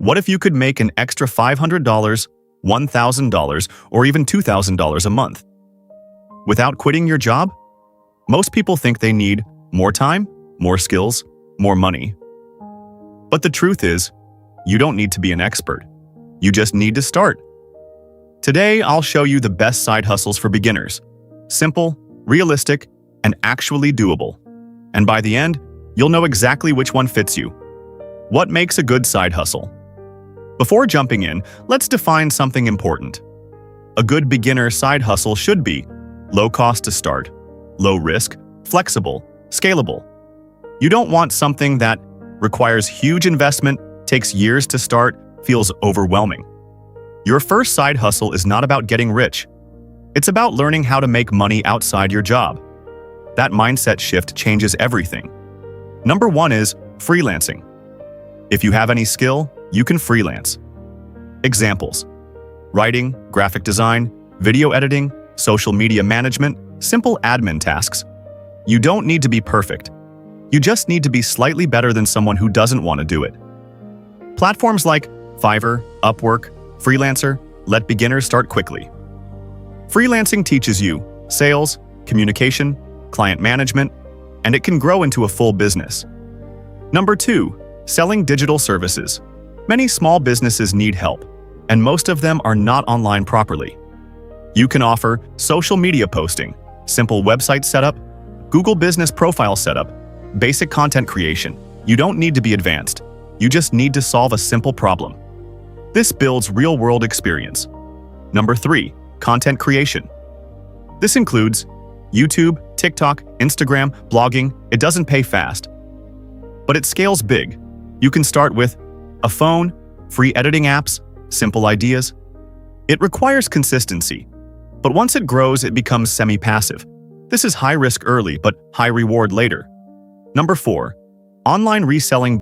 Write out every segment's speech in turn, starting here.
What if you could make an extra $500, $1,000, or even $2,000 a month without quitting your job? Most people think they need more time, more skills, more money. But the truth is, you don't need to be an expert. You just need to start. Today, I'll show you the best side hustles for beginners. Simple, realistic, and actually doable. And by the end, you'll know exactly which one fits you. What makes a good side hustle? Before jumping in, let's define something important. A good beginner side hustle should be low cost to start, low risk, flexible, scalable. You don't want something that requires huge investment, takes years to start, feels overwhelming. Your first side hustle is not about getting rich. It's about learning how to make money outside your job. That mindset shift changes everything. Number 1 is freelancing. If you have any skill, you can freelance. Examples: writing, graphic design, video editing, social media management, simple admin tasks. You don't need to be perfect. You just need to be slightly better than someone who doesn't want to do it. Platforms like Fiverr, Upwork, Freelancer let beginners start quickly. Freelancing teaches you sales, communication, client management, and it can grow into a full business. Number 2, selling digital services. Many small businesses need help, and most of them are not online properly. You can offer social media posting, simple website setup, Google Business Profile setup, basic content creation. You don't need to be advanced. You just need to solve a simple problem. This builds real-world experience. Number 3, content creation. This includes YouTube, TikTok, Instagram, blogging. It doesn't pay fast, but it scales big. You can start with a phone, free editing apps, simple ideas. It requires consistency, but once it grows, it becomes semi-passive. This is high risk early, but high reward later. Number 4, online reselling.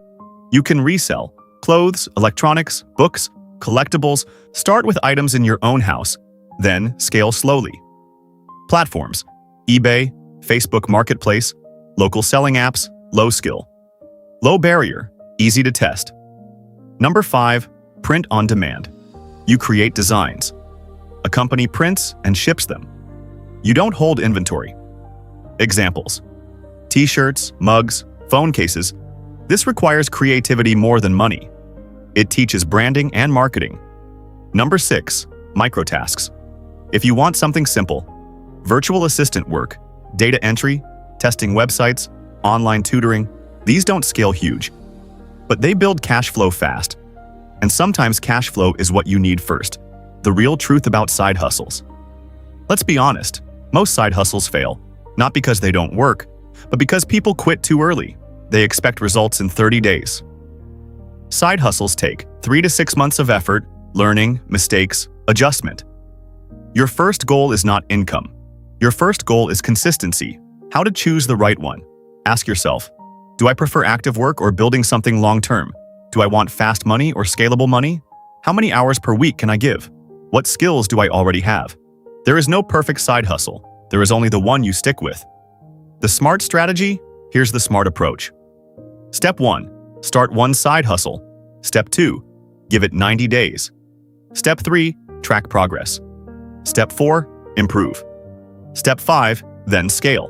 You can resell clothes, electronics, books, collectibles. Start with items in your own house, then scale slowly. Platforms: eBay, Facebook Marketplace, local selling apps, low skill. Low barrier, easy to test. Number 5, print on demand. You create designs. A company prints and ships them. You don't hold inventory. Examples: t-shirts, mugs, phone cases. This requires creativity more than money. It teaches branding and marketing. Number 6, microtasks. If you want something simple, virtual assistant work, data entry, testing websites, online tutoring, these don't scale huge, but they build cash flow fast. And sometimes cash flow is what you need first. The real truth about side hustles. Let's be honest, most side hustles fail, not because they don't work, but because people quit too early. They expect results in 30 days. Side hustles take 3 to 6 months of effort, learning, mistakes, adjustment. Your first goal is not income. Your first goal is consistency. How to choose the right one. Ask yourself, do I prefer active work or building something long-term? Do I want fast money or scalable money? How many hours per week can I give? What skills do I already have? There is no perfect side hustle. There is only the one you stick with. The smart strategy? Here's the smart approach. Step 1. Start one side hustle. Step 2. Give it 90 days. Step 3. Track progress. Step 4. Improve. Step 5. Then scale.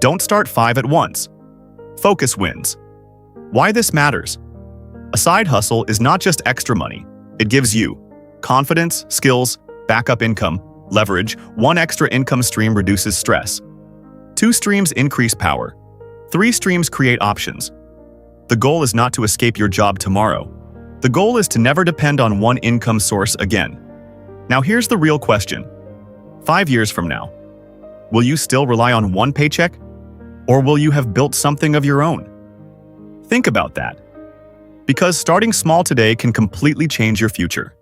Don't start 5 at once. Focus wins. Why this matters? A side hustle is not just extra money. It gives you confidence, skills, backup income, leverage. 1 extra income stream reduces stress. 2 streams increase power. 3 streams create options. The goal is not to escape your job tomorrow. The goal is to never depend on one income source again. Now here's the real question. 5 years from now, will you still rely on one paycheck? Or will you have built something of your own? Think about that. Because starting small today can completely change your future.